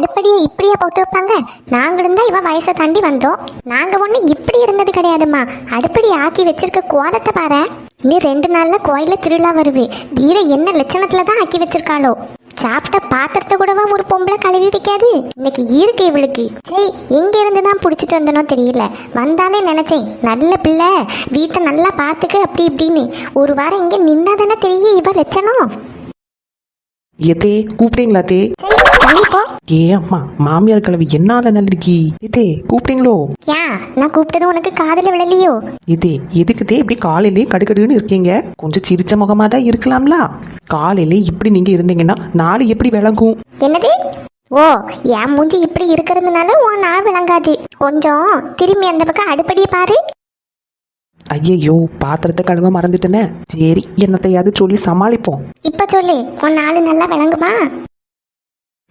அடுப்படியை இப்படியே போட்டு வைப்பாங்க. நாங்களும் தான் இவ வயசை தாண்டி வந்தோம். நாங்க ஒண்ணு இப்படி இருந்தது கிடையாதுமா. அடுப்படி ஆக்கி வச்சிருக்க கோலத்தை பாரு. நீ 2 நாள்ல கோயில திருவிழா வருது. வீட என்ன லட்சணத்துல தான் ஆக்கி வச்சிருக்காளோ. சாப்பிட்ட பாத்திரத்தை கூடவா ஒரு பொம்பளை கழுவி வைக்காது. இன்னைக்கு இருக்கு இவளுக்கு. சரி, எங்க இருந்து தான் புடிச்சிட்டு வந்தனோ தெரியல. வந்தாலே நினைச்சேன் நல்ல பிள்ளை, வீட்டை நல்லா பாத்துக்க அப்படி இப்படின்னு. ஒரு வாரம் இங்க நின்னாதானே தெரியும் இவ லட்சணம். ஏத்தே கூப்பிட்டீங்களா தே? ஏ அம்மா, மாமியார் கிழவி என்னால நல்லிருக்கி. இதே கூப்பிட்டீங்களோ? ஏன் நான் கூப்பிட்டது உனக்கு காதுல விழலையோ? இதே எதுக்குதே இப்படி காலையிலே கடுக்கடுன்னு இருக்கீங்க? கொஞ்சம் சிரிச்ச முகமா தான் இருக்கலாம்ல. காலையிலே இப்படி நீங்க இருந்தீங்கன்னா நாளை எப்படி விளங்கும்? என்னது? ஓ, என் மூஞ்சி இப்படி இருக்கிறதுனால உன் நாள் விளங்காது. கொஞ்சம் திரும்பி அந்த பக்கம் அடுப்படியை பாரு. ஐயையோ, பாத்திரத்தை கழுவ மறந்துட்டேனே. சரி, என்னத்தையாவது சொல்லி சமாளிப்போம். இப்ப சொல்லு, உன் நாள் நல்லா விளங்குமா?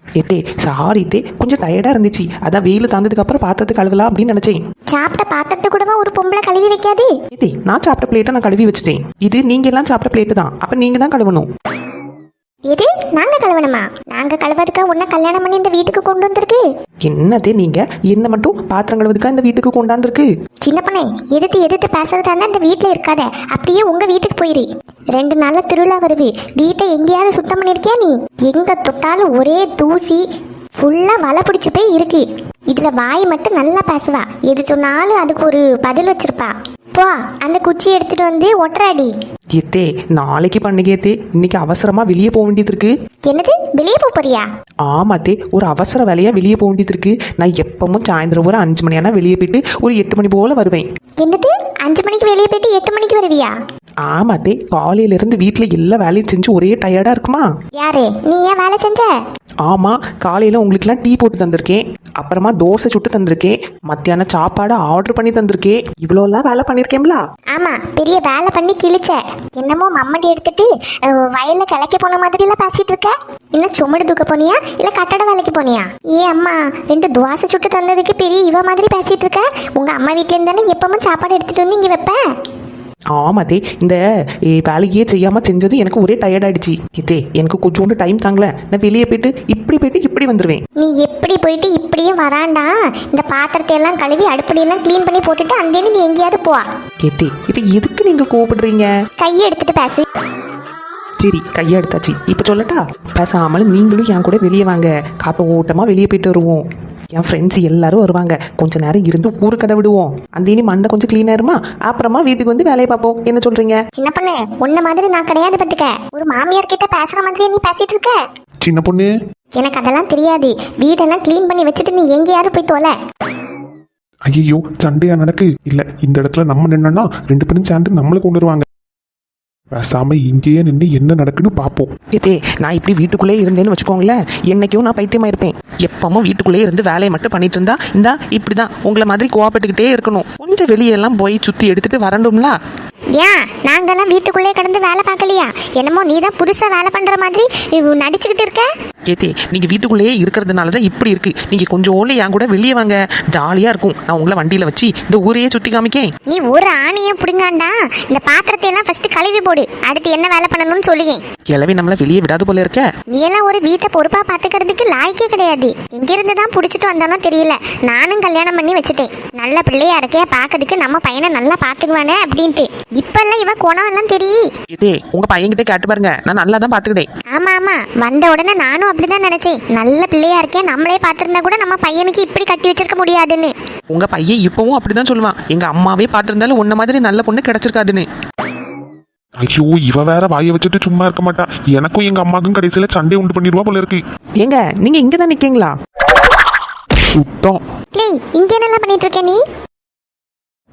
ஏத்தே சாரி தே, கொஞ்சம் டயர்டா இருந்துச்சு. அதான் வெயில் தாந்ததுக்கு அப்புறம் பாத்திரத்தை கழுவலாம் அப்படின்னு நினைச்சேன். சாப்பிட்ட பாத்திரத்தை கூடவா ஒரு பொம்பளை கழுவி வைக்காது? ஏத்தே, நான் சாப்பிட்ட பிளேட்டை நான் கழுவி வச்சுட்டேன். இது நீங்க எல்லாம் சாப்பிட்ட பிளேட்டு தான். அப்ப நீங்க தான் கழுவணும். எது நாங்க கழுவணுமா? நாங்க கழுவதுக்கா உன்னை கல்யாணம் பண்ணி இந்த வீட்டுக்கு கொண்டு வந்திருக்கு? என்னதே நீங்க என்ன மட்டும் பாத்திரம் கழுவதுக்கா இந்த வீட்டுக்கு கொண்டாந்துருக்கு? சின்ன பொண்ணே, எதிர்த்து பேசுறதா இருந்தா இந்த வீட்டுல இருக்காத. அப்படியே உங்க வீட்டுக்கு போயிரு. 2 நாள்ல திருவிழா வருது. வீட்டை எங்கேயாவது சுத்தம் பண்ணிருக்கியா நீ? எங்க தொட்டாலும் ஒரே தூசி, ஃபுல்லா வலை பிடிச்சு போய் இருக்கு. இதுல வாய் மட்டும் நல்லா பேசுவா. எது சொன்னாலும் அதுக்கு ஒரு பதில் வச்சிருப்பா. போ, அந்த குச்சி எடுத்துட்டு வந்து ஒட்டுறாடி. ஏத்தே, நாளைக்கு பண்டிகைத்தே, இன்னைக்கு அவசரமா வெளியே போக வேண்டியது இருக்கு. என்னது, வெளியே போறியா? ஆமாத்தே, ஒரு அவசர வேலையா வெளியே போக வேண்டியது இருக்கு. நான் எப்பவும் சாயந்தரம் ஒரு 5 மணியானா வெளியே போயிட்டு ஒரு 8 மணி போல வருவேன். என்னது, 5 மணிக்கு வெளியே போயிட்டு 8 மணிக்கு வருவியா? ஆமாத்தே, காலையில இருந்து வீட்டுல எல்லா வேலையும் செஞ்சு ஒரே டயர்டா இருக்குமா. யாரு நீ? ஏன் வேலை செஞ்ச? ஆமா, காலையில உங்களுக்குலாம் டீ போட்டு தந்திருக்கேன். அப்புறமா தோசை சுட்டு தந்திருக்கேன். மத்தியானம் சாப்பாடு ஆர்டர் பண்ணி தந்திருக்கேன். இவ்வளோலாம் வேலை பண்ணிருக்கேன்ல. ஆமா, பெரிய வேலை பண்ணி கிழிச்ச. என்னமோ மம்மடி எடுத்துட்டு வயல்ல கிளைக்க போன மாதிரி எல்லாம் பேசிட்டு இருக்க. இல்ல சுமடு தூக்க போனியா, இல்ல கட்டட வேலைக்கு போனியா? ஏ அம்மா, 2 தோசை சுட்டு தந்ததுக்கு பெரிய இவ மாதிரி பேசிட்டு இருக்க. உங்க அம்மா வீட்டுல இருந்தானே எப்பவும் சாப்பாடு எடுத்துட்டு வந்து இங்க வைப்ப. ஆமாத்தே, இந்த வேலையே செய்யாம செஞ்சது எனக்கு ஒரே டயர்ட் ஆயிடுச்சு. இதே எனக்கு கொஞ்சோண்டு டைம் தாங்களே. நான் வெளியே போயிட்டு இப்படி வந்துருவேன். நீ எப்படி போயிட்டு இப்படியே வராண்டா. இந்த பாத்திரத்தை எல்லாம் கழுவி அடுப்படியெல்லாம் கிளீன் பண்ணி போட்டுட்டு அந்த நீ எங்கேயாவது போ. இதே இப்ப எதுக்கு நீங்க கோவப்படுறீங்க? கையை எடுத்துட்டு பேசு. சரி, கையை எடுத்தாச்சு. இப்ப சொல்லட்டா? பேசாமலும் நீங்களும் என் கூட வெளியே வாங்க. காத்தோட்டமா வெளியே போயிட்டு வருவோம். என் ஃப்ரெண்ட்ஸ் எல்லாரும் வருவாங்க. கொஞ்ச நேரம் இருந்து ஊரு கடை விடுவோம். அந்த இனி மண்டை கொஞ்சம் கிளீன் ஆயிருமா, அப்புறமா வீட்டுக்கு வந்து வேலையை பார்ப்போம். என்ன சொல்றீங்க? சின்ன பொண்ணு, உன்ன மாதிரி நான் கிடையாது பத்துக்க. ஒரு மாமியார் கிட்ட பேசுற மாதிரி நீ பேசிட்டு இருக்க. சின்ன பொண்ணு, எனக்கு அதெல்லாம் தெரியாது. வீடெல்லாம் கிளீன் பண்ணி வச்சுட்டு நீ எங்கேயாவது போய் தொலை. ஐயோ சண்டையா நடக்கு. இல்ல, இந்த இடத்துல நம்ம நின்னா 2 பேரும் சேர்ந்து நம்மளை கொண்டு வருவாங்க. பேசாம இங்கேயே நின்று என்ன நடக்குன்னு பார்ப்போம். இதே நான் இப்படி வீட்டுக்குள்ளே இருந்தேன்னு வச்சுக்கோங்களேன், என்னைக்கும் நான் பைத்தியமா இருப்பேன். எப்பவும் வீட்டுக்குள்ளே இருந்து வேலையை மட்டும் பண்ணிட்டு இருந்தா இந்தா இப்படிதான் உங்களை மாதிரி கோவப்பட்டுக்கிட்டே இருக்கணும். கொஞ்சம் வெளியெல்லாம் போய் சுத்தி எடுத்துட்டு வரணும்ல. ஏன் நாங்கெல்லாம் வீட்டுக்குள்ளே கடந்து வேலை பார்க்கலையா? என்னமோ நீ தான் புதுசா வேலை பண்ற மாதிரி நடிச்சுக்கிட்டு இருக்க. ஏத்தே, நீங்க வீட்டுக்குள்ளேயே இருக்கிறதுனால தான் இப்படி இருக்கு. நீங்க கொஞ்சம் என் கூட வெளியே வாங்க, ஜாலியா இருக்கும். நான் உங்களை வண்டியில வச்சு இந்த ஊரையே சுத்தி காமிக்கேன். நீ ஒரு ஆணியும் புடுங்காண்டா. இந்த பாத்திரத்தை எல்லாம் ஃபர்ஸ்ட் கழுவி போடு. அடுத்து என்ன வேலை பண்ணணும்னு சொல்லுவேன். கிளவி நம்மள வெளியே விடாது போல இருக்க. நீ எல்லாம் ஒரு வீட்டை பொறுப்பா பாத்துக்கிறதுக்கு லாய்க்கே கிடையாது. எங்க இருந்து தான் புடிச்சிட்டு வந்தானோ தெரியல. நானும் கல்யாணம் பண்ணி வச்சுட்டேன். நல்ல பிள்ளையா இருக்கே, பாக்கிறதுக்கு நம்ம பையனை நல்லா பாத்துக்குவானே அப்படின்ட்டு. இப்ப எல்லாம் இவ குணம் எல்லாம் தெரியும். இதே உங்க பையன்கிட்ட கேட்டு பாருங்க, நான் நல்லா தான் பாத்துக்கிட்டேன். ஆமா ஆமா, வந்த உடனே நானும் அப்படிதான் நினைச்சேன். நல்ல பிள்ளையா இருக்கேன், நம்மளே பாத்திருந்தா கூட நம்ம பையனுக்கு இப்படி கட்டி வச்சிருக்க முடியாதுன்னு. உங்க பையன் இப்பவும் அப்படிதான் சொல்லுவான். எங்க அம்மாவே பாத்திருந்தாலும் உன்ன மாதிரி நல்ல பொண்ணு கிடைச்சிருக்காதுன்னு. ஐயோ, இவ வேற வாயை வச்சுட்டு சும்மா இருக்க மாட்டா. எனக்கும் எங்க அம்மாக்கும் கடைசியில சண்டை உண்டு பண்ணிடுவா போல இருக்கு. ஏங்க, நீங்க இங்கதான் நிக்கீங்களா? சுத்தம். இங்க என்ன பண்ணிட்டு இருக்க நீ?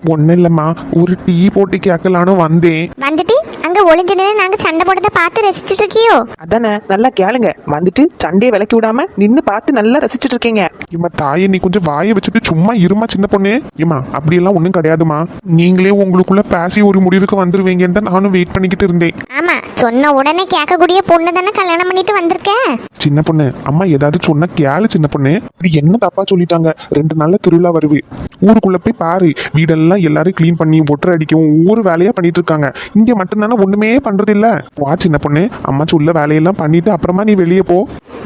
ஒன்னும் இல்லம்மா, ஒரு டீ போட்டு கேட்கலான்னு வந்தேன். வந்துட்டு அங்க ஒளிஞ்சு நின்று நாங்க சண்டை போட்டதை பார்த்து ரசிச்சுட்டு இருக்கியோ? அதானே, நல்லா கேளுங்க. வந்துட்டு சண்டையை விலக்கி விடாம நின்னு பார்த்து நல்லா ரசிச்சுட்டு இருக்கீங்க. இம்மா தாயை, நீ கொஞ்சம் வாயை வச்சுட்டு சும்மா இருமா சின்ன பொண்ணு. ஏமா அப்படியெல்லாம் ஒன்றும் கிடையாதுமா. நீங்களே உங்களுக்குள்ள பேசி ஒரு முடிவுக்கு வந்துருவீங்கன்னு தான் நானும் வெயிட் பண்ணிக்கிட்டு இருந்தேன். ஆமா, சொன்ன உடனே கேட்கக்கூடிய பொண்ணு தானே கல்யாணம் பண்ணிட்டு வந்திருக்கேன். சின்ன பொண்ணு, அம்மா ஏதாவது சொன்ன கேளு சின்ன பொண்ணு. இப்படி என்ன தப்பா சொல்லிட்டாங்க. 2 நாள்ல திருவிழா வருது. ஊருக்குள்ள போய் பாரு, வீடெல்லாம் எல்லாரும் க்ளீன் பண்ணி ஒட்டரை அடிக்கவும் ஒவ்வொரு வேலையா பண்ணிட்டு இருக்காங்க. இங்க மட்டும்தானே ஒண்ணுமே பண்றது இல்ல. வா சின்ன பொண்ணு, அம்மா சொல்ல வேலையெல்லாம் பண்ணிட்டு அப்புறமா நீ வெளியே போ.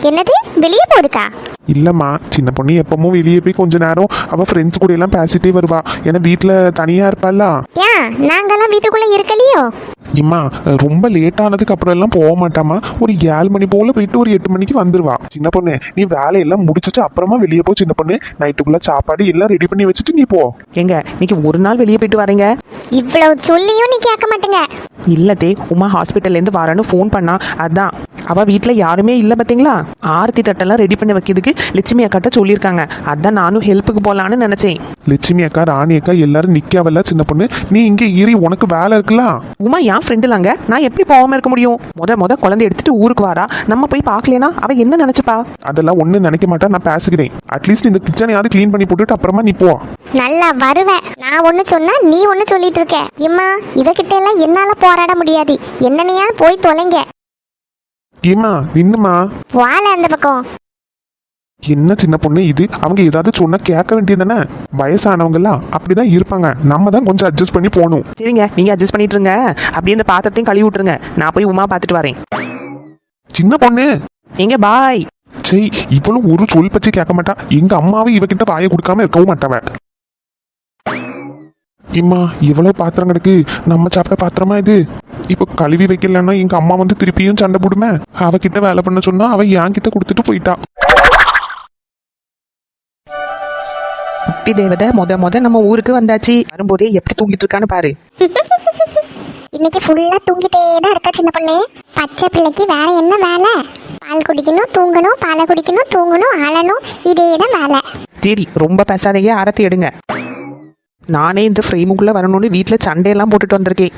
என்னது வெளியே போகுதுக்கா? இல்லம்மா, சின்ன பொண்ணு எப்பவும் வெளியே போய் கொஞ்ச நேரம் அவ ஃப்ரெண்ட்ஸ் கூட எல்லாம் பேசிட்டே வருவா. ஏன்னா வீட்டுல தனியா இருப்பாள்ல. ஏன் நாங்கெல்லாம் வீட்டுக்குள்ள இருக்கலையோ? இம்மா ரொம்ப லேட் ஆனதுக்கு அப்புறம் எல்லாம் போக மாட்டாமா. ஒரு 7 மணி போல போயிட்டு ஒரு 8 மணிக்கு வந்துருவா. சின்ன பொண்ணு, நீ வேலையெல்லாம் முடிச்சிட்டு அப்புறமா வெளியே போ. சின்ன பொண்ணு, நைட்டுக்குள்ள சாப்பாடு எல்லாம் ரெடி பண்ணி வச்சுட்டு நீ போ. எங்க இன்னைக்கு ஒரு நாள் வெளியே போயிட்டு வரீங்க? இவ்வளவு சொல்லியும் நீ கேட்க மாட்டேங்க. இல்லதே, உமா ஹாஸ்பிட்டல்லேருந்து வரேன்னு ஃபோன் பண்ணா. அதான் அவ வீட்டில் யாருமே இல்லை பார்த்தீங்களா. ஆரத்தி தட்டெல்லாம் ரெடி பண்ணி வைக்கிறதுக்கு லட்சுமி அக்காட்ட சொல்லியிருக்காங்க. அதான் நானும் ஹெல்ப்புக்கு போகலான்னு நினச்சேன். லட்சுமி அக்கா, ராணி அக்கா எல்லாரும் நிக்காவல்ல சின்ன பொண்ணு. நீ இங்கே ஏறி உனக்கு வேலை இருக்கலாம். உமா என் ஃப்ரெண்டுலாங்க, நான் எப்படி போகாம இருக்க முடியும்? முத குழந்தை எடுத்துட்டு ஊருக்கு வரா, நம்ம போய் பார்க்கலனா அவ என்ன நினைச்சுப்பா? அதெல்லாம் ஒண்ணு நினைக்க மாட்டா, நான் பேசுகிறேன். அட்லீஸ்ட் இந்த கிச்சனையாவது க்ளீன் பண்ணி போட்டுட்டு அப்புறமா நீ போ. நல்லா வருவேன். நான் ஒண்ணு சொன்னா நீ ஒண்ணு சொல்லிட்டு இருக்க. இம்மா இவகிட்ட எல்லாம் என்னால போராட முடியாது. என்னனையா போய் தொலைங்க. ஏமா நின்னுமா. வாழ அந்த பக்கம். என்ன சின்ன பொண்ணு இது, அவங்க ஏதாவது சொன்னா கேட்க வேண்டியதானே. வயசானவங்க எல்லாம் அப்படிதான் இருப்பாங்க. நம்ம தான் கொஞ்சம் அட்ஜஸ்ட் பண்ணி போகணும். சரிங்க, நீங்க அட்ஜஸ்ட் பண்ணிட்டு இருங்க. அப்படியே இந்த பாத்திரத்தையும் கழுவி விட்டுருங்க. நான் போய் உமா பார்த்துட்டு வரேன். சின்ன பொண்ணு எங்க பாய். சரி, இவளும் ஒரு சொல் பற்றி கேட்க மாட்டா. எங்க அம்மாவை இவகிட்ட வாயை கொடுக்காம இருக்கவும் மாட்டாவ. இம்மா இவ்வளவு பாத்திரம் கிடக்கு, நம்ம சாப்பிட்ட பாத்திரமா இது? இப்போ கழுவி வைக்கலன்னா எங்க அம்மா வந்து திருப்பியும் சண்டை போடுமே. அவகிட்ட வேலை பண்ண சொன்னா அவ என் கிட்ட கொடுத்துட்டு போயிட்டா. குட்டி தேவதை முத நம்ம ஊருக்கு வந்தாச்சு. வரும்போதே எப்படி தூங்கிட்டு இருக்கான்னு பாரு. இன்னைக்கு ஃபுல்லா தூங்கிட்டே தான் இருக்கா சின்ன பொண்ணு. பச்சை பிள்ளைக்கு வேற என்ன வேலை? பால் குடிக்கணும், தூங்கணும், பாலை குடிக்கணும், தூங்கணும், அழணும், இதே தான் வேலை. சரி, ரொம்ப பேசாதீங்க, ஆரத்தி எடுங்க. நானே இந்த ஃப்ரேமுக்குள்ள வரணும்னு வீட்டில் சண்டையெல்லாம் போட்டுட்டு வந்திருக்கேன்.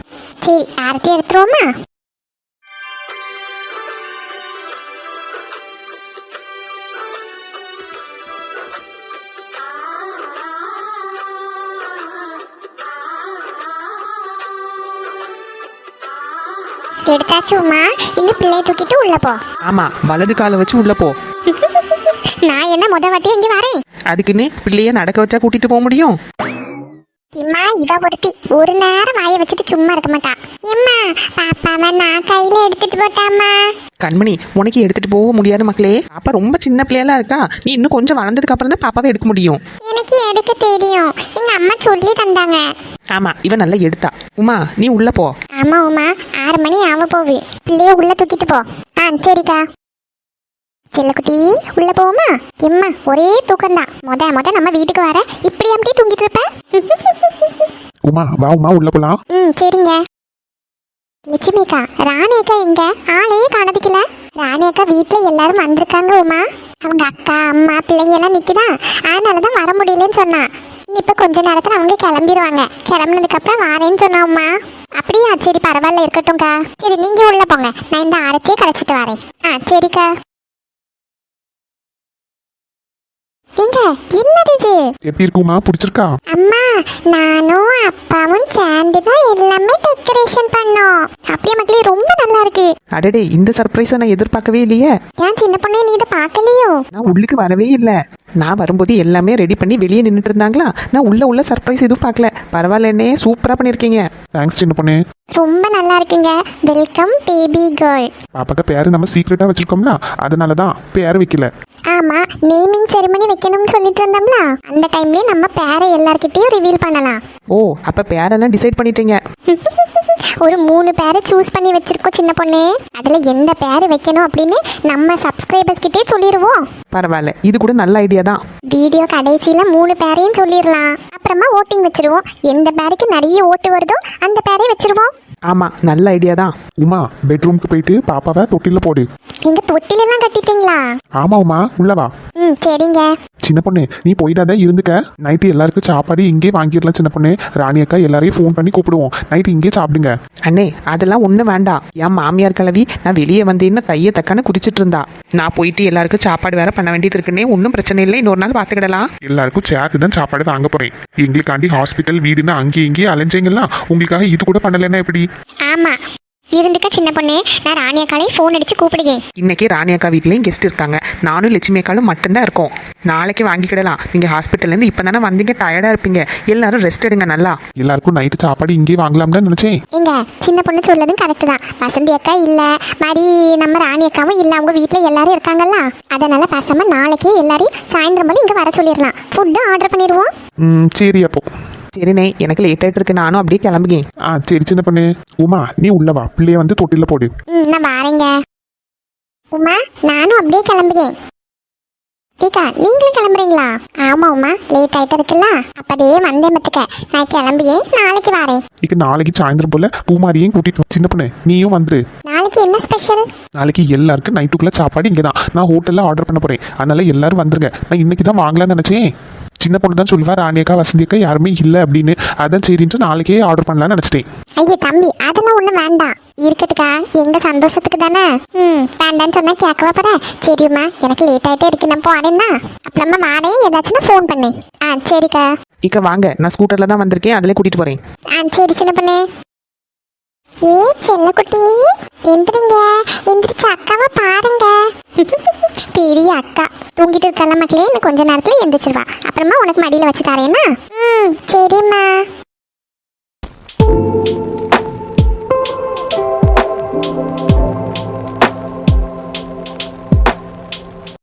சரி, ஆரத்தி எடுத்துருவோமா? எடுத்தாச்சு உமா. இன்னும் பிள்ளைய தூக்கிட்டு உள்ள போ. ஆமா, வலது காலை வச்சு உள்ள போ. நான் என்ன முத வாட்டி இங்க வரேன்? அதுக்குன்னு பிள்ளைய நடக்க வச்சா கூட்டிட்டு போக முடியும்? இம்மா இவ ஒருத்தி ஒரு நேரம் வாயை வச்சுட்டு சும்மா இருக்க மாட்டா. இம்மா பாப்பாவை நான் கையில எடுத்துட்டு போட்டாமா. கண்மணி, உனக்கு எடுத்துட்டு போக முடியாது மக்களே. பாப்பா ரொம்ப சின்ன பிள்ளையெல்லாம் இருக்கா. நீ இன்னும் கொஞ்சம் வளர்ந்ததுக்கு அப்புறம் தான் பாப்பாவை எடுக்க முடியும். எனக்கு எடுக்க தெரியும், எங்க அம்மா சொல்லி தந்தாங்க. ஆமா, இவன் நல்லா எடுத்தா. உமா நீ உள்ள போ. ஆமா உமா, 6 மணி ஆக போகுது. பிள்ளைய உள்ள தூக்கிட்டு போ. சரிக்கா. செல்லக்குட்டி உள்ள போவோமா? எம்மா ஒரே தூக்கம்தான். முத நம்ம வீட்டுக்கு வர இப்படி அப்படியே தூங்கிட்டு இருப்ப. உமா வா உமா, உள்ள போலாம். சரிங்க. லட்சுமிக்கா, ராணி அக்கா எங்க? ஆளையே காணதுக்கல. ராணி அக்கா வீட்டுல எல்லாரும் வந்திருக்காங்க உமா. அவங்க அக்கா அம்மா பிள்ளைங்க எல்லாம் நிக்குதா, அதனாலதான் வர முடியலன்னு சொன்னா. இப்ப கொஞ்ச நேரத்துல அவங்க கிளம்பிடுவாங்க. கிளம்புனதுக்கு அப்புறம் வாரேன்னு சொன்னா உமா. அப்படியா? சரி பரவாயில்ல, இருக்கட்டும்க்கா. சரி நீங்க உள்ள போங்க, நான் இந்த ஆரத்தியை கரைச்சிட்டு வரேன். சரிக்கா. எங்க என்னது இது? எப்படி இருக்குமா, பிடிச்சிருக்கா? அம்மா நானும் அப்பாவும் சேர்ந்து தான் எல்லாமே டெக்கரேஷன் பண்ணோம். அப்படியே மக்களே ரொம்ப நல்லா இருக்கு. அடடே, இந்த சர்ப்ரைஸை நான் எதிர்பார்க்கவே இல்லையே. ஏன் சின்ன பொண்ணே நீ இதை பார்க்கலையோ? நான் உள்ளுக்கு வரவே இல்லை. நான் வரும்போது எல்லாமே ரெடி பண்ணி வெளியே நின்றுட்டு இருந்தாங்களா. நான் உள்ள சர்ப்ரைஸ் எதுவும் பார்க்கல. பரவாயில்லன்னே, சூப்பரா பண்ணிருக்கீங்க. தேங்க்ஸ் சின்ன பொண்ணு. ரொம்ப நல்லா இருக்குங்க. Welcome baby girl. பாப்பாக்கு பேரு நம்ம சீக்ரெட்டா வச்சிருக்கோம்ல, அதனாலதான் பேரு வைக்கல. ஆமா, நேமிங் செரிமனி வைக்கணும்னு சொல்லிட்டு இருந்தோம்ல, அந்த டைம்லயே நம்ம பேரை எல்லார்கிட்டயும் ரிவீல் பண்ணலாம். ஓ, அப்ப பேரெல்லாம் டிசைட் பண்ணிட்டீங்க. ஒரு 3 பேரை சூஸ் பண்ணி வச்சிருக்கோம் சின்ன பொண்ணு. அதுல எந்த பேரு வைக்கணும் அப்படின்னு நம்ம சப்ஸ்கிரைபர்ஸ் கிட்டே சொல்லிடுவோம். பரவாயில்ல, இது கூட நல்ல ஐடியா தான். வீடியோ கடைசியில 3 பேரையும் சொல்லிடலாம். அப்புறமா ஓட்டிங் வச்சிருவோம். எந்த பேருக்கு நிறைய ஓட்டு வருதோ அந்த பேரை வச்சிருவோம். ஆமா, நல்ல ஐடியா தான். உமா பெட்ரூம்க்கு போயிட்டு பாப்பாவை தொட்டில போடு. எங்க தொட்டில எல்லாம் கட்டிட்டீங்களா? ஆமா உமா, உள்ளவா. சரிங்க. சின்ன பொண்ணு நீ போயிடாத, இருந்துக்க. நைட்டு எல்லாருக்கும் சாப்பாடு இங்கே வாங்கிடலாம் சின்ன பொண்ணு. ராணி அக்கா எல்லாரையும் ஃபோன் பண்ணி கூப்பிடுவோம். நைட்டு இங்கே சாப்பிடுங்க. அண்ணே, அதெல்லாம் ஒன்றும் வேண்டாம். என் மாமியார் கிழவி நான் வெளியே வந்தேன்னு கையை தக்கான குதிச்சிட்டு இருந்தா. நான் போயிட்டு எல்லாருக்கும் சாப்பாடு வேற பண்ண வேண்டியது இருக்குன்னே. ஒன்றும் பிரச்சனை இல்லை, இன்னொரு நாள் பார்த்துக்கிடலாம். எல்லாருக்கும் சேர்த்து தான் சாப்பாடு வாங்க போறேன். எங்களுக்காண்டி ஹாஸ்பிட்டல் வீடுன்னு அங்கேயும் இங்கேயும் அலைஞ்சீங்களா, உங்களுக்காக இது கூட பண்ணலைன்னா எப்படி? ஆமா, இருந்துக்க சின்ன பொண்ணு, நான் ராணி அக்காலையும் ஃபோன் அடிச்சு கூப்பிடுங்க. இன்னைக்கு ராணி அக்கா வீட்லேயும் கெஸ்ட் இருக்காங்க. நானும் லட்சுமி அக்காலும் மட்டும்தான் இருக்கோம். நாளைக்கு வாங்கிக்கிடலாம். நீங்கள் ஹாஸ்பிட்டல்லேருந்து இப்போ தானே வந்தீங்க, டயர்டாக இருப்பீங்க. எல்லாரும் ரெஸ்ட் எடுங்க நல்லா. எல்லாருக்கும் நைட்டு சாப்பாடு இங்கே வாங்கலாம்னு நினைச்சேன். எங்க சின்ன பொண்ணு சொல்லதும் கரெக்ட் தான். வசந்தி அக்கா இல்ல, மாதிரி நம்ம ராணி அக்காவும் இல்ல, அவங்க வீட்ல எல்லாரும் இருக்காங்கல்ல. அதனால பேசாம நாளைக்கே எல்லாரையும் சாயந்தரம் போல இங்க வர சொல்லிடலாம். ஃபுட்டு ஆர்டர் பண்ணிடுவோம். சரி அப்போ. சரிண்ணே, எனக்கு லேட் ஆகிட்டு இருக்கு. நானும் அப்படியே கிளம்புகேன். சரி சின்ன பொண்ணு. உமா நீ உள்ள வா, பிள்ளைய வந்து தொட்டில போடு. நான் வாரேங்க. உமா நானும் அப்படியே கிளம்புகிறேன். ஏக்கா நீங்களும் கிளம்புறீங்களா? ஆமா உமா, லேட் ஆயிட்டு இருக்குல்ல, அப்பதே வந்தேன் பத்துக்க. நான் கிளம்பியேன், நாளைக்கு வரேன். இக்க நாளைக்கு சாயந்தரம் போல பூமாரியையும் கூட்டிட்டு வா. சின்ன பொண்ணு நீயும் வந்துரு. நாளைக்கு என்ன ஸ்பெஷல்? நாளைக்கு எல்லாருக்கும் நைட்டுக்குள்ள சாப்பாடு இங்கே தான். நான் ஹோட்டலில் ஆர்டர் பண்ண போறேன். அதனால எல்லாரும் வந்துருங்க. நான் இன்னைக்கு தான் வாங்கலாம்னு நினைச்சேன். சின்ன பொண்ணு தான் சொல்லுவா ராணி அக்கா வசந்தி அக்கா யாருமே இல்லை அப்படின்னு. அதான் சரின்ட்டு நாளைக்கே ஆர்டர் பண்ணலாம்னு நினச்சிட்டேன். ஐயே தம்பி, அதெல்லாம் ஒன்றும் வேண்டாம், இருக்கட்டுக்கா, எங்க சந்தோஷத்துக்கு தானே. வேண்டான்னு சொன்னா கேட்கவா போற? சரிம்மா, எனக்கு லேட் ஆயிட்டே இருக்கு, நான் போறேன்னா அப்புறமா மாறே ஏதாச்சும் ஃபோன் பண்ணேன். சரிக்கா. இக்க வாங்க, நான் ஸ்கூட்டரில் தான் வந்திருக்கேன், அதிலே கூட்டிகிட்டு போகிறேன். சரி சின்ன பண்ணே. ஏ செல்லக்குட்டி, எந்திரிங்க, எந்திரிச்சு அக்காவை பாருங்க. பெரிய அக்கா தூங்கிட்டு இருக்கல மக்களே, இன்னும் கொஞ்ச நேரத்துல எந்திரிச்சிருவா. அப்புறமா உனக்கு மடியில வச்சு தரேன்னா. சரிம்மா.